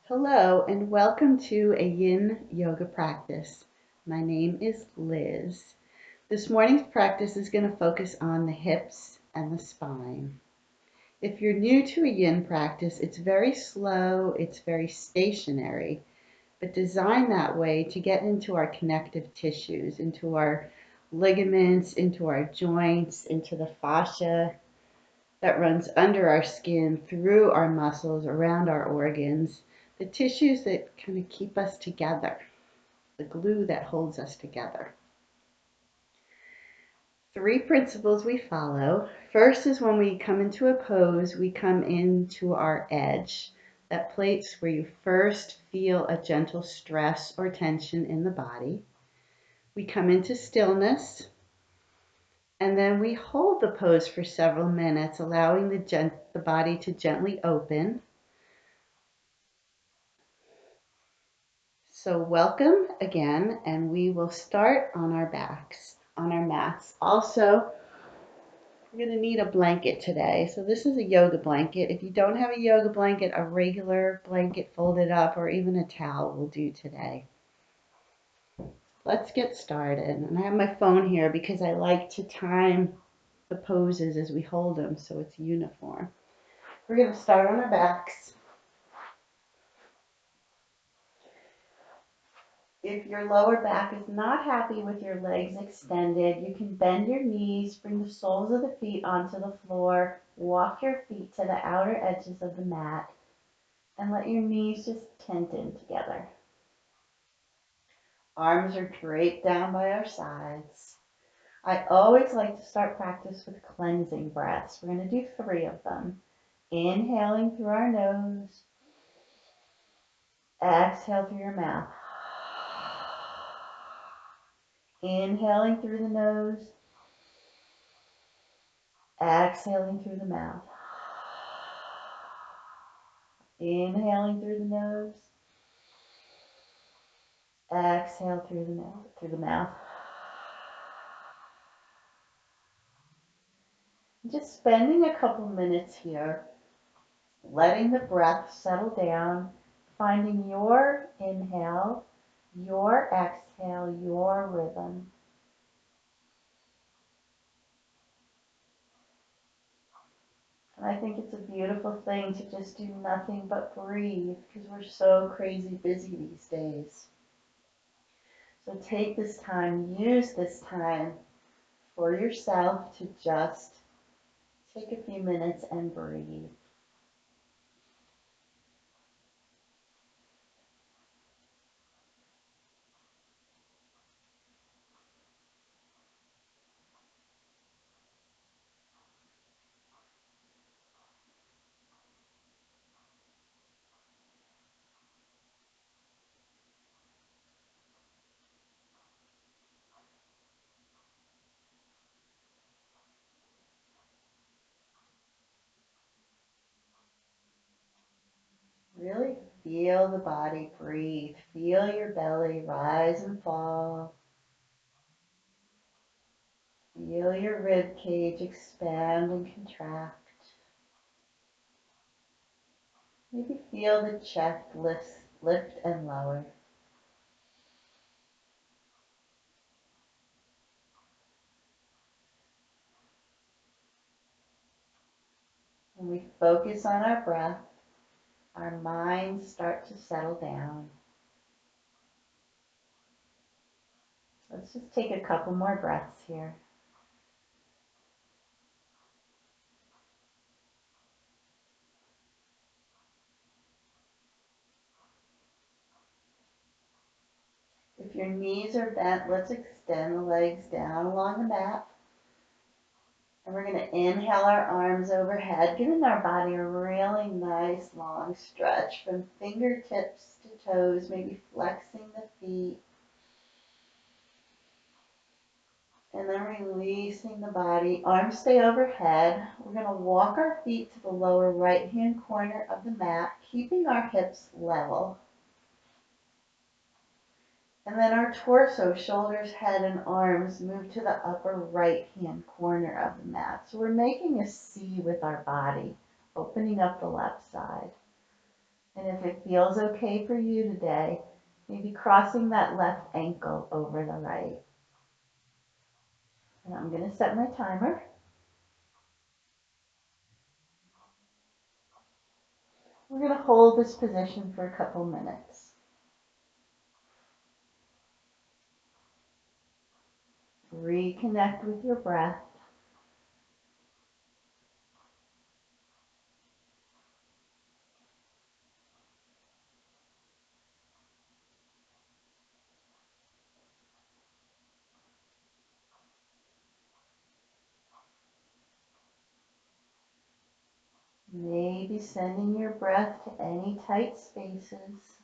Hello and welcome to a Yin Yoga practice. My name is Liz. This morning's practice is going to focus on the hips and the spine. If you're new to a Yin practice, it's very slow, it's very stationary, but designed that way to get into our connective tissues, into our ligaments, into our joints, into the fascia that runs under our skin, through our muscles, around our organs, the tissues that kind of keep us together, the glue that holds us together. Three principles we follow. First is when we come into a pose, we come into our edge, that place where you first feel a gentle stress or tension in the body. We come into stillness, and then we hold the pose for several minutes, allowing the body to gently open. So welcome again, and we will start on our backs, on our mats. Also, we're going to need a blanket today. So this is a yoga blanket. If you don't have a yoga blanket, a regular blanket folded up or even a towel will do today. Let's get started. And I have my phone here because I like to time the poses as we hold them so it's uniform. We're going to start on our backs. If your lower back is not happy with your legs extended, you can bend your knees, bring the soles of the feet onto the floor, walk your feet to the outer edges of the mat, and let your knees just tent in together. Arms are draped down by our sides. I always like to start practice with cleansing breaths. We're going to do 3 of them. Inhaling through our nose, exhale through your mouth. Inhaling through the nose, exhaling through the mouth. Inhaling through the nose, exhale through the mouth. Just spending a couple minutes here, letting the breath settle down, finding your inhale, your exhale, your rhythm. And I think it's a beautiful thing to just do nothing but breathe because we're so crazy busy these days. So take this time, use this time for yourself to just take a few minutes and breathe. Really feel the body breathe. Feel your belly rise and fall. Feel your rib cage expand and contract. Maybe feel the chest lift and lower. When we focus on our breath, our minds start to settle down. Let's just take a couple more breaths here. If your knees are bent, let's extend the legs down along the mat. And we're going to inhale our arms overhead, giving our body a really nice long stretch from fingertips to toes, maybe flexing the feet. And then releasing the body. Arms stay overhead. We're going to walk our feet to the lower right-hand corner of the mat, keeping our hips level. And then our torso, shoulders, head, and arms move to the upper right-hand corner of the mat. So we're making a C with our body, opening up the left side. And if it feels okay for you today, maybe crossing that left ankle over the right. And I'm going to set my timer. We're going to hold this position for a couple minutes. Reconnect with your breath. Maybe sending your breath to any tight spaces.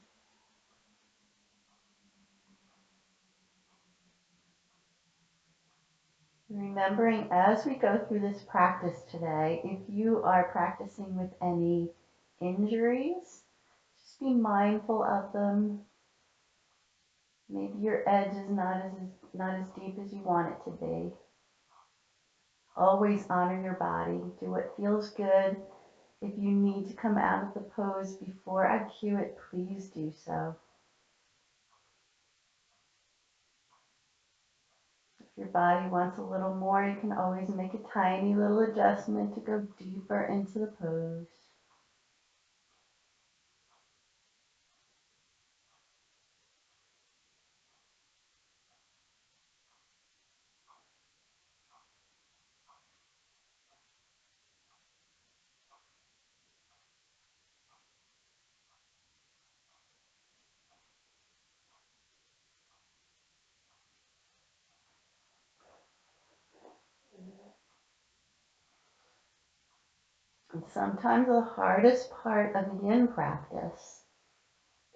Remembering as we go through this practice today, if you are practicing with any injuries, just be mindful of them. Maybe your edge is not as deep as you want it to be. Always honor your body. Do what feels good. If you need to come out of the pose before I cue it, please do so. If your body wants a little more, you can always make a tiny little adjustment to go deeper into the pose. And sometimes the hardest part of the yin practice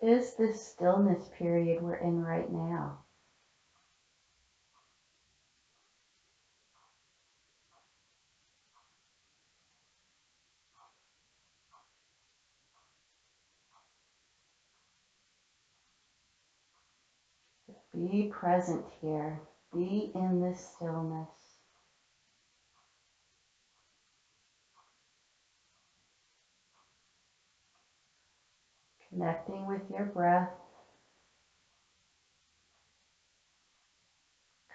is this stillness period we're in right now. Be present here. Be in this stillness. Connecting with your breath.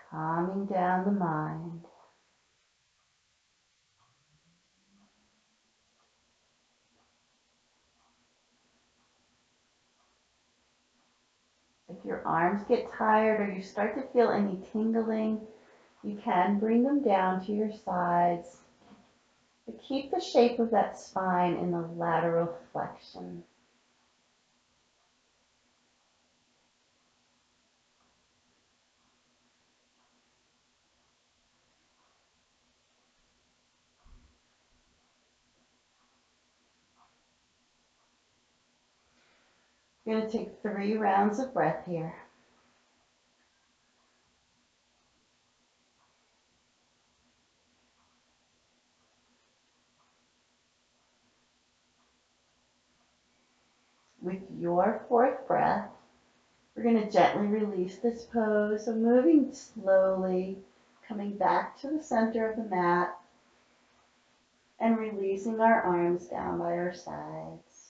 Calming down the mind. If your arms get tired or you start to feel any tingling, you can bring them down to your sides. But keep the shape of that spine in the lateral flexion. We're going to take 3 rounds of breath here. With your 4th breath, we're going to gently release this pose. So moving slowly, coming back to the center of the mat, and releasing our arms down by our sides.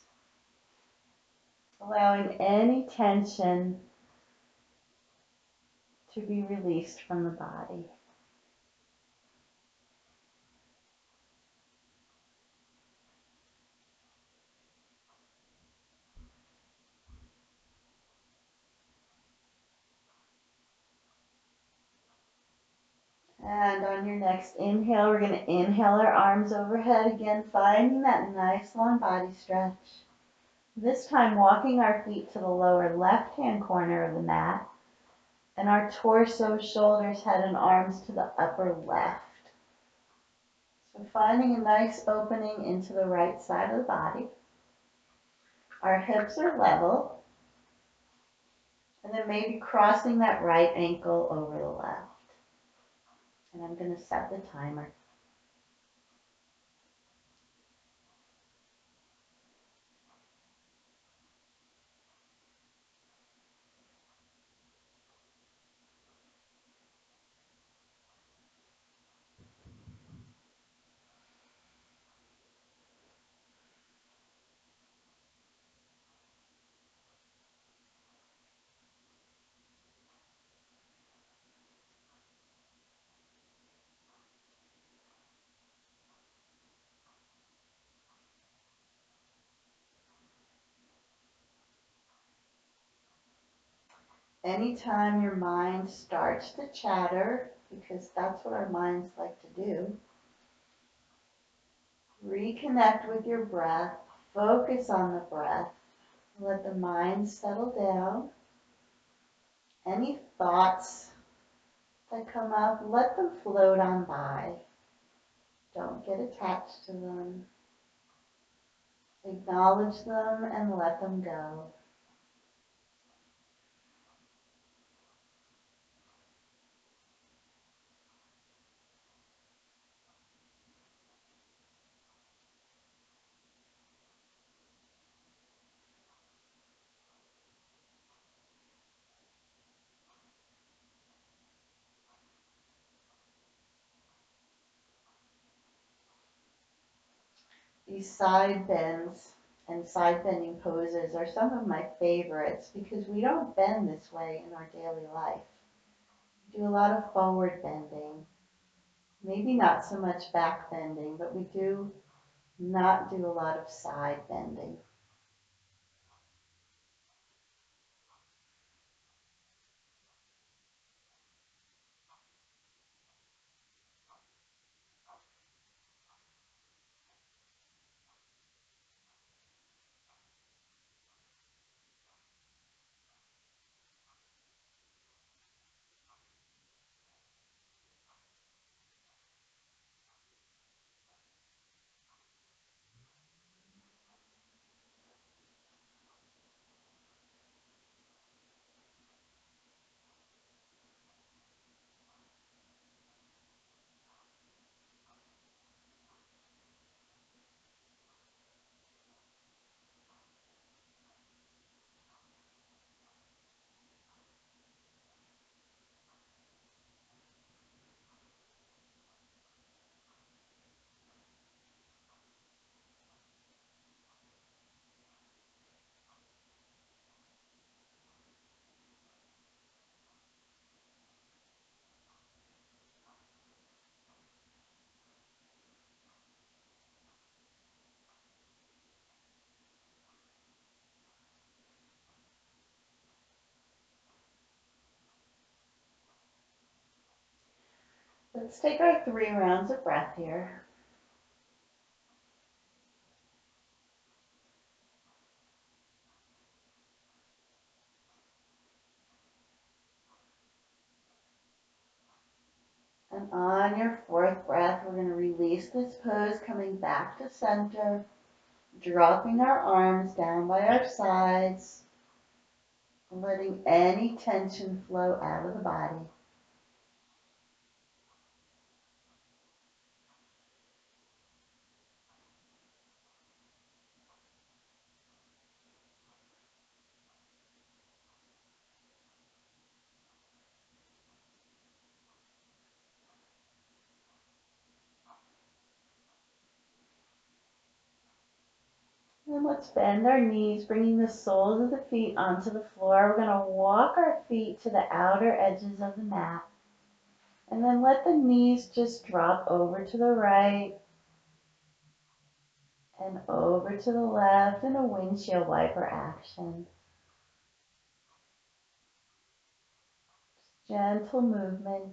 Allowing any tension to be released from the body. And on your next inhale, we're going to inhale our arms overhead again, finding that nice long body stretch. This time walking our feet to the lower left-hand corner of the mat, and our torso, shoulders, head, and arms to the upper left. So finding a nice opening into the right side of the body. Our hips are level, and then maybe crossing that right ankle over the left. And I'm going to set the timer. Anytime your mind starts to chatter, because that's what our minds like to do, reconnect with your breath, focus on the breath, let the mind settle down. Any thoughts that come up, let them float on by. Don't get attached to them. Acknowledge them and let them go. These side bends and side bending poses are some of my favorites because we don't bend this way in our daily life. We do a lot of forward bending, maybe not so much back bending, but we do not do a lot of side bending. Let's take our 3 rounds of breath here. And on your 4th breath, we're going to release this pose, coming back to center, dropping our arms down by our sides, letting any tension flow out of the body. And let's bend our knees, bringing the soles of the feet onto the floor. We're going to walk our feet to the outer edges of the mat. And then let the knees just drop over to the right and over to the left in a windshield wiper action. Gentle movement.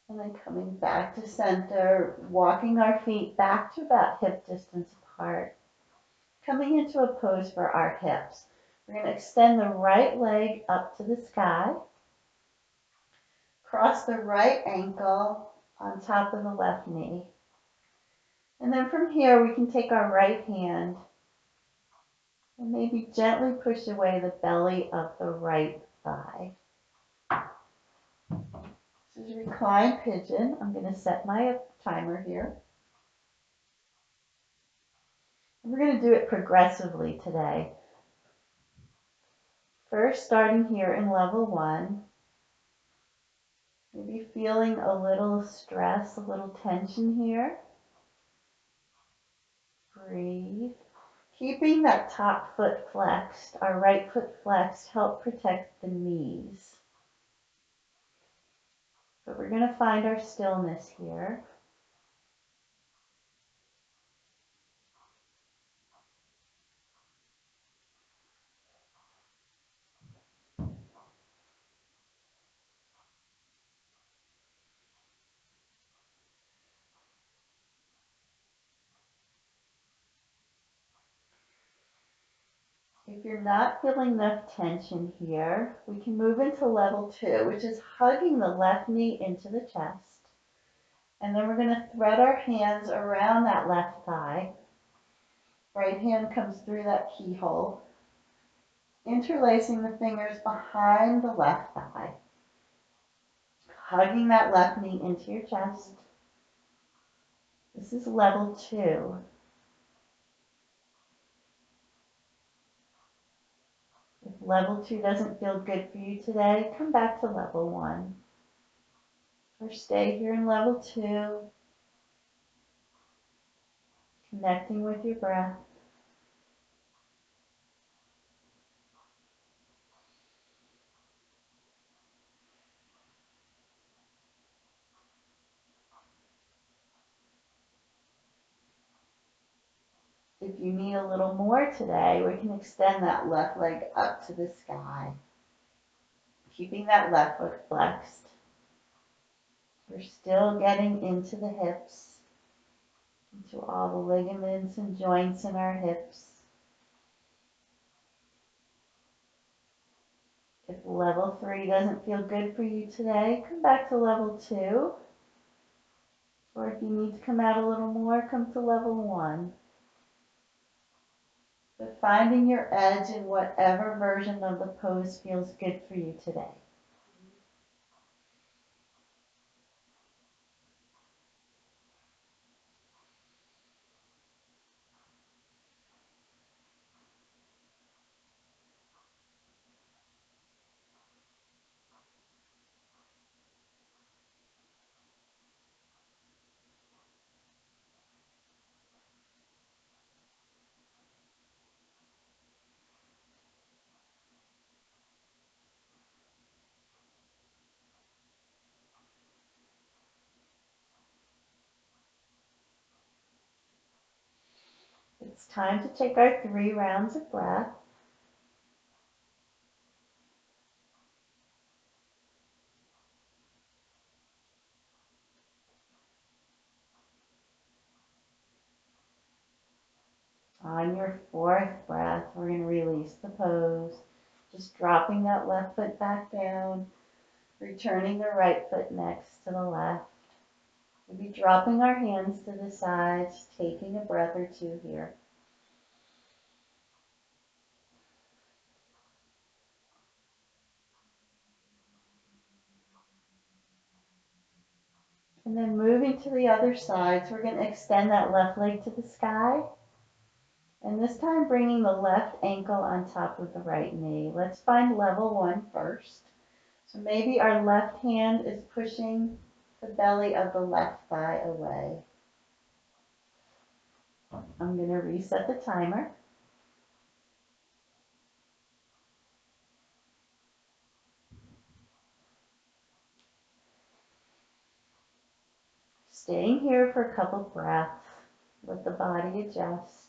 And then coming back to center, walking our feet back to about hip distance apart. Coming into a pose for our hips. We're going to extend the right leg up to the sky. Cross the right ankle on top of the left knee. And then from here, we can take our right hand and maybe gently push away the belly of the right thigh. This is reclined pigeon. I'm going to set my timer here. And we're going to do it progressively today. First, starting here in level 1, maybe feeling a little stress, a little tension here. Breathe. Keeping that top foot flexed, our right foot flexed, help protect the knees. But we're going to find our stillness here. If you're not feeling enough tension here, we can move into level 2, which is hugging the left knee into the chest. And then we're going to thread our hands around that left thigh. Right hand comes through that keyhole, interlacing the fingers behind the left thigh, hugging that left knee into your chest. This is level 2. If level 2 doesn't feel good for you today, come back to level 1. Or stay here in level 2, connecting with your breath. If you need a little more today, we can extend that left leg up to the sky, keeping that left foot flexed. We're still getting into the hips, into all the ligaments and joints in our hips. If level 3 doesn't feel good for you today, come back to level 2. Or if you need to come out a little more, come to level 1. But finding your edge in whatever version of the pose feels good for you today. It's time to take our 3 rounds of breath. On your 4th breath, we're going to release the pose. Just dropping that left foot back down, returning the right foot next to the left. We'll be dropping our hands to the sides, taking a breath or two here. And then moving to the other side, so we're going to extend that left leg to the sky. And this time bringing the left ankle on top of the right knee. Let's find level 1 first. So maybe our left hand is pushing the belly of the left thigh away. I'm going to reset the timer. Staying here for a couple breaths. Let the body adjust.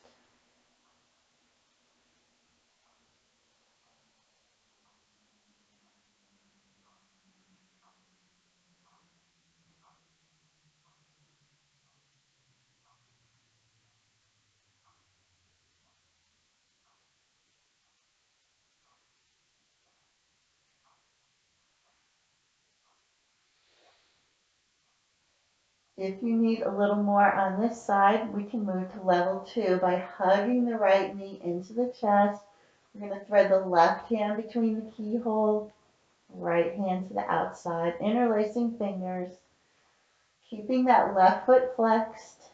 If you need a little more on this side, we can move to level 2 by hugging the right knee into the chest. We're going to thread the left hand between the keyhole, right hand to the outside, interlacing fingers, keeping that left foot flexed,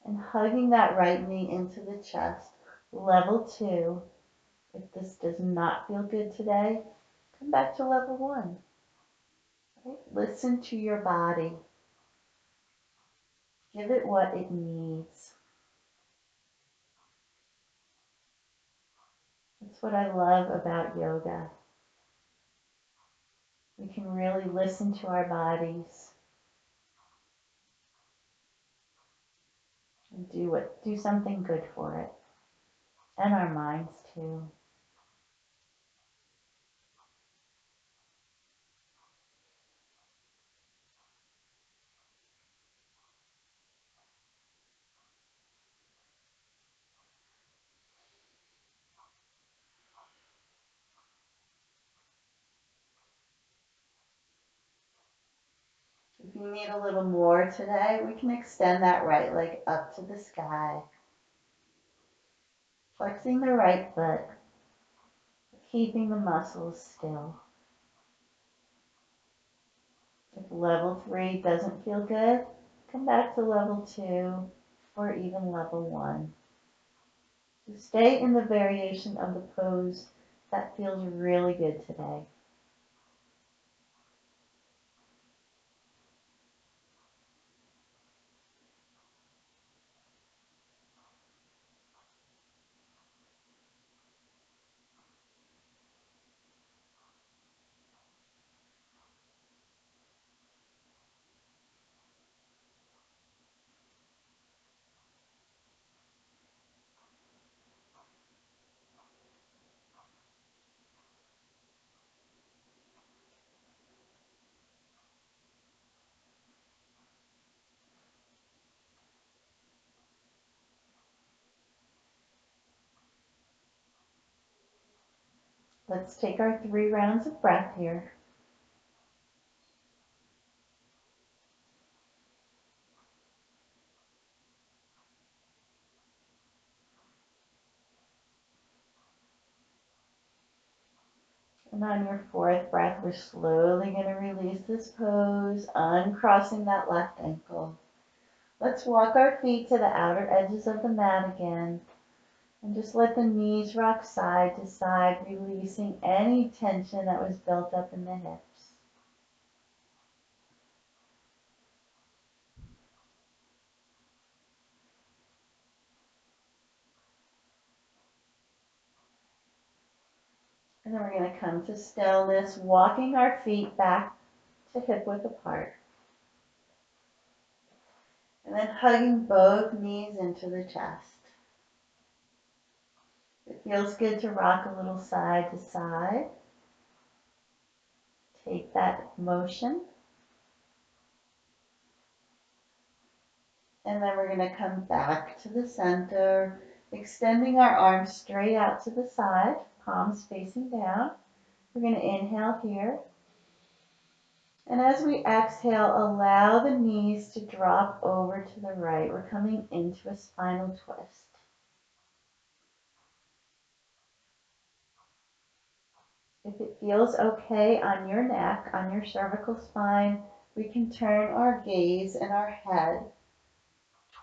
and hugging that right knee into the chest. Level 2. If this does not feel good today, come back to level 1. Right? Listen to your body. Give it what it needs. That's what I love about yoga. We can really listen to our bodies and do something good for it. And our minds too. If you need a little more today, we can extend that right leg up to the sky, flexing the right foot, keeping the muscles still. If level 3 doesn't feel good, come back to level 2 or even level 1. So stay in the variation of the pose that feels really good today. Let's take our 3 rounds of breath here. And on your 4th breath, we're slowly going to release this pose, uncrossing that left ankle. Let's walk our feet to the outer edges of the mat again. And just let the knees rock side to side, releasing any tension that was built up in the hips. And then we're going to come to stillness, walking our feet back to hip width apart. And then hugging both knees into the chest. It feels good to rock a little side to side. Take that motion. And then we're going to come back to the center, extending our arms straight out to the side, palms facing down. We're going to inhale here. And as we exhale, allow the knees to drop over to the right. We're coming into a spinal twist. If it feels okay on your neck, on your cervical spine, we can turn our gaze and our head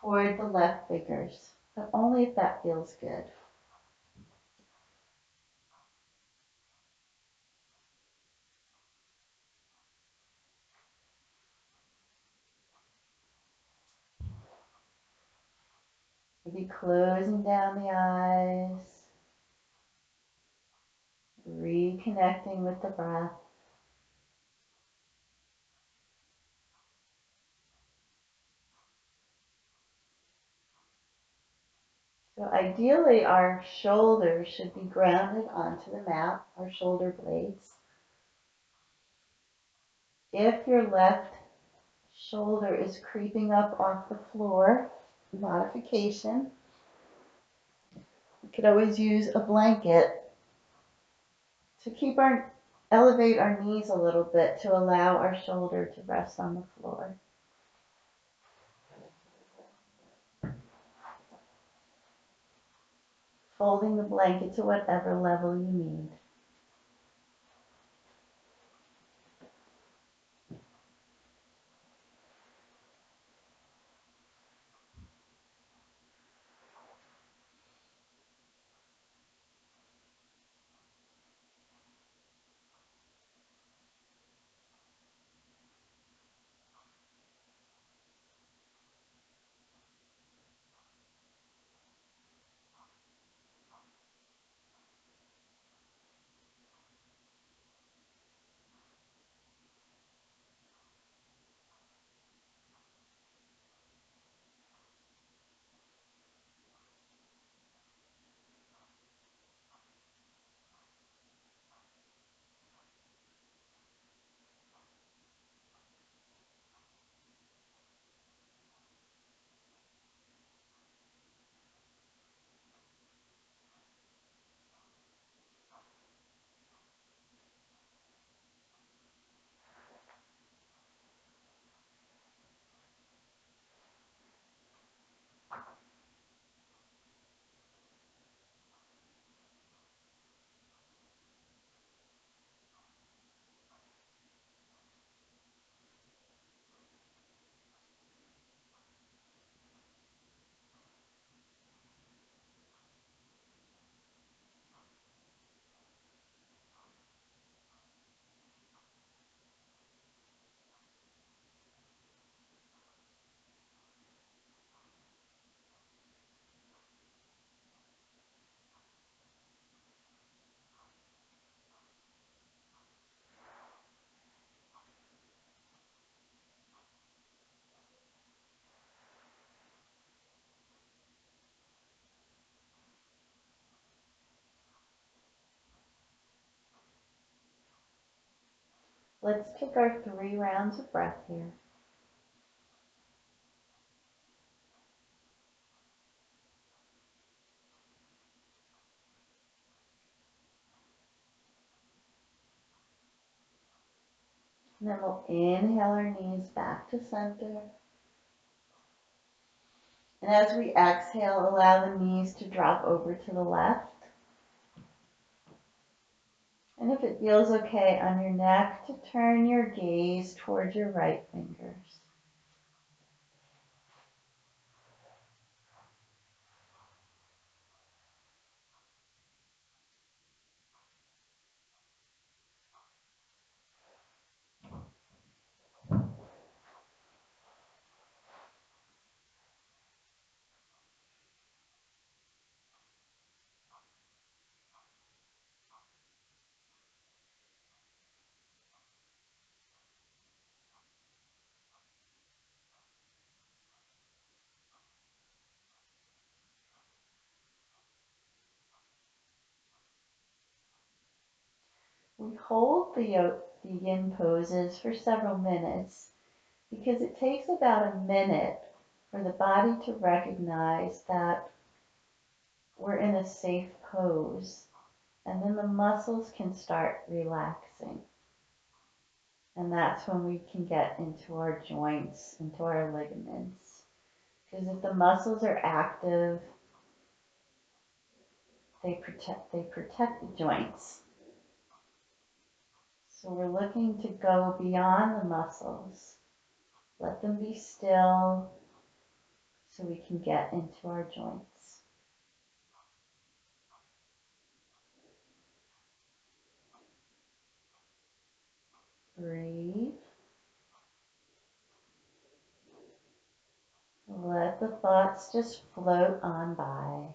toward the left fingers, but only if that feels good. Maybe closing down the eyes, reconnecting with the breath. So ideally, our shoulders should be grounded onto the mat, our shoulder blades. If your left shoulder is creeping up off the floor, modification, we could always use a blanket to elevate our knees a little bit to allow our shoulder to rest on the floor. Folding the blanket to whatever level you need. Let's take our 3 rounds of breath here. And then we'll inhale our knees back to center. And as we exhale, allow the knees to drop over to the left. And if it feels okay on your neck, to turn your gaze towards your right fingers. We hold the yin poses for several minutes because it takes about a minute for the body to recognize that we're in a safe pose, and then the muscles can start relaxing. And that's when we can get into our joints, into our ligaments. Because if the muscles are active, they protect the joints. So we're looking to go beyond the muscles. Let them be still so we can get into our joints. Breathe. Let the thoughts just float on by.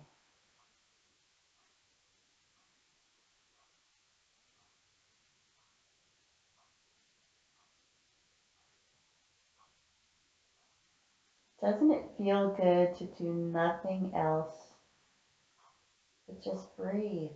Doesn't it feel good to do nothing else but just breathe?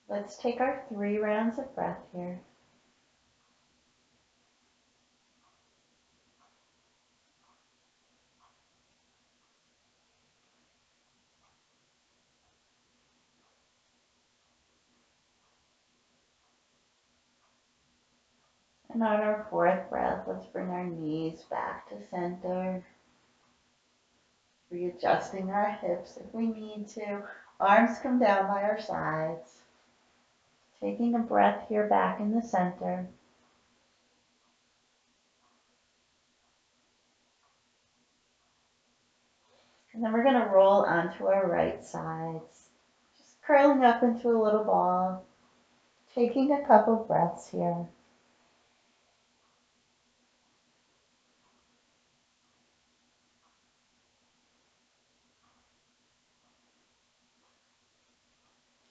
Let's take our 3 rounds of breath here. And on our 4th breath, let's bring our knees back to center. Readjusting our hips if we need to. Arms come down by our sides. Taking a breath here back in the center. And then we're going to roll onto our right sides. Just curling up into a little ball. Taking a couple breaths here.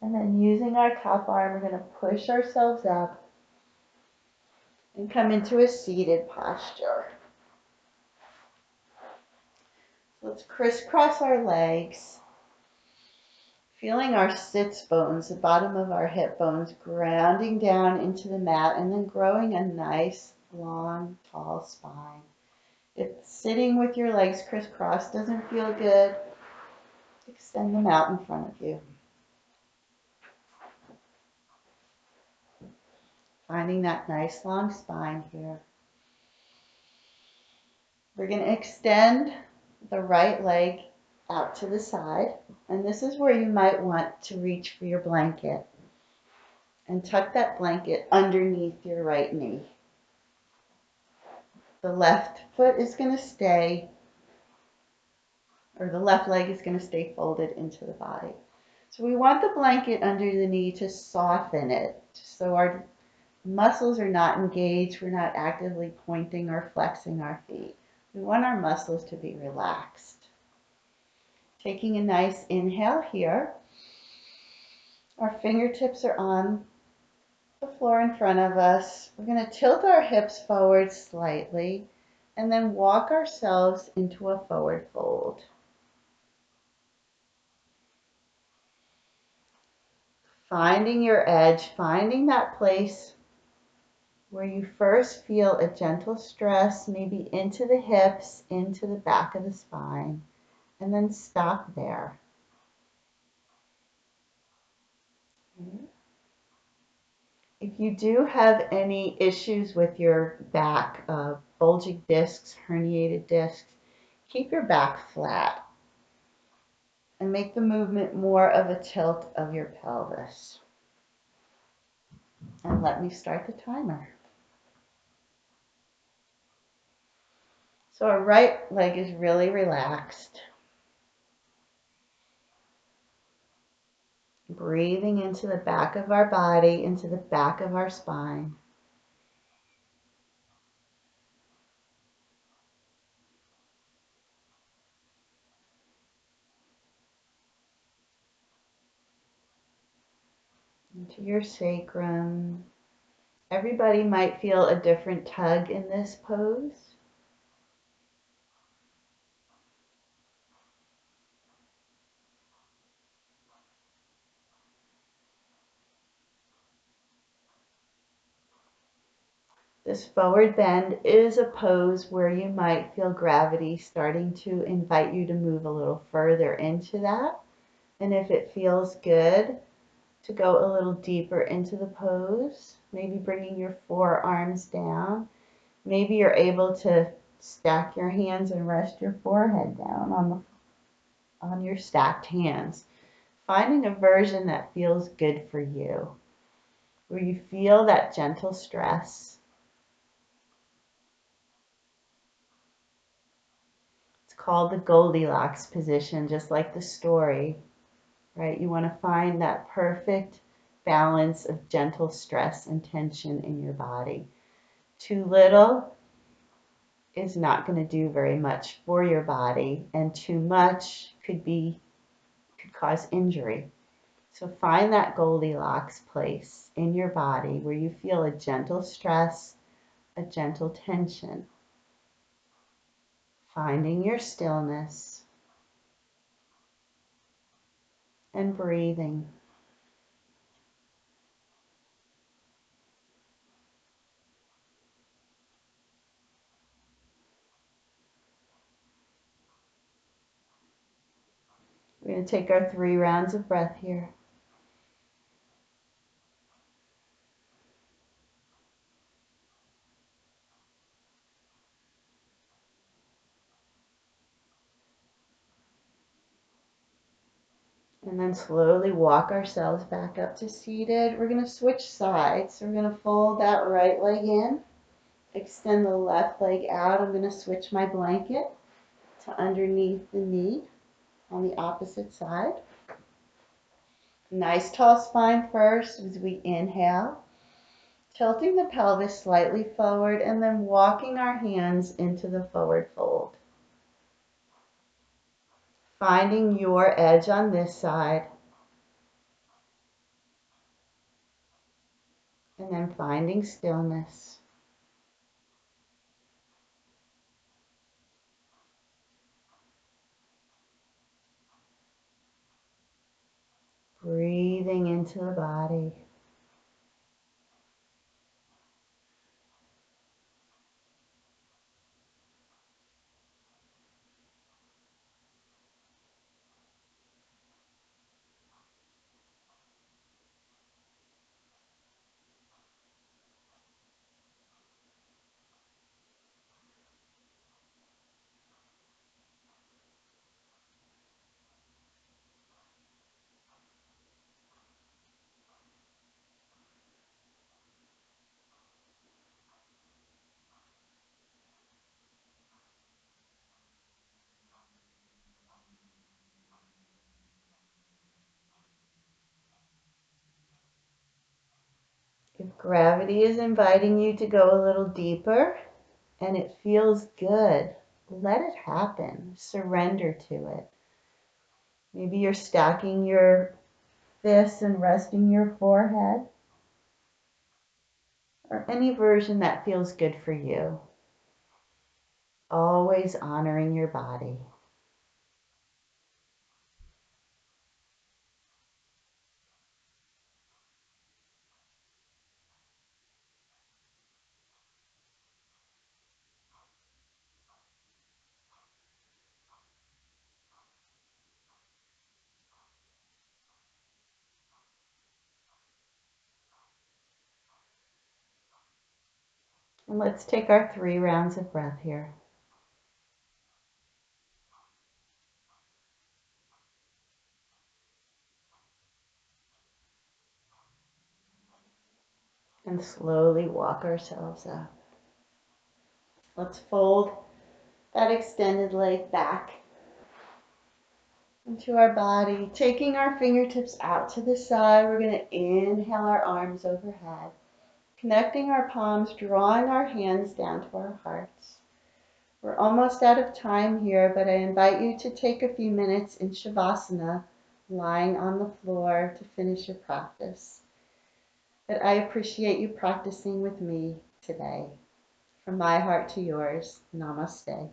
And then using our top arm, we're going to push ourselves up and come into a seated posture. So let's crisscross our legs. Feeling our sits bones, the bottom of our hip bones, grounding down into the mat and then growing a nice, long, tall spine. If sitting with your legs crisscrossed doesn't feel good, extend them out in front of you. Finding that nice long spine here. We're going to extend the right leg out to the side. And this is where you might want to reach for your blanket. And tuck that blanket underneath your right knee. The left foot is going to stay, or the left leg is going to stay folded into the body. So we want the blanket under the knee to soften it so our muscles are not engaged. We're not actively pointing or flexing our feet. We want our muscles to be relaxed. Taking a nice inhale here. Our fingertips are on the floor in front of us. We're going to tilt our hips forward slightly and then walk ourselves into a forward fold. Finding your edge, finding that place where you first feel a gentle stress, maybe into the hips, into the back of the spine, and then stop there. If you do have any issues with your back, bulging discs, herniated discs, keep your back flat and make the movement more of a tilt of your pelvis. And let me start the timer. So our right leg is really relaxed. Breathing into the back of our body, into the back of our spine. Into your sacrum. Everybody might feel a different tug in this pose. This forward bend is a pose where you might feel gravity starting to invite you to move a little further into that. And if it feels good, to go a little deeper into the pose, maybe bringing your forearms down. Maybe you're able to stack your hands and rest your forehead down on your stacked hands. Finding a version that feels good for you, where you feel that gentle stress. It's called the Goldilocks position, just like the story, right? You want to find that perfect balance of gentle stress and tension in your body. Too little is not going to do very much for your body, and too much could cause injury. So find that Goldilocks place in your body where you feel a gentle stress, a gentle tension. Finding your stillness and breathing. We're going to take our 3 rounds of breath here. And then slowly walk ourselves back up to seated. We're going to switch sides. So we're going to fold that right leg in, extend the left leg out. I'm going to switch my blanket to underneath the knee on the opposite side. Nice tall spine first as we inhale, tilting the pelvis slightly forward and then walking our hands into the forward fold. Finding your edge on this side. And then finding stillness. into the body. If gravity is inviting you to go a little deeper and it feels good, let it happen. Surrender to it. Maybe you're stacking your fists and resting your forehead, or any version that feels good for you. Always honoring your body. And let's take our 3 rounds of breath here. And slowly walk ourselves up. Let's fold that extended leg back into our body, taking our fingertips out to the side. We're going to inhale our arms overhead, connecting our palms, drawing our hands down to our hearts. We're almost out of time here, but I invite you to take a few minutes in Shavasana, lying on the floor, to finish your practice. But I appreciate you practicing with me today. From my heart to yours, namaste.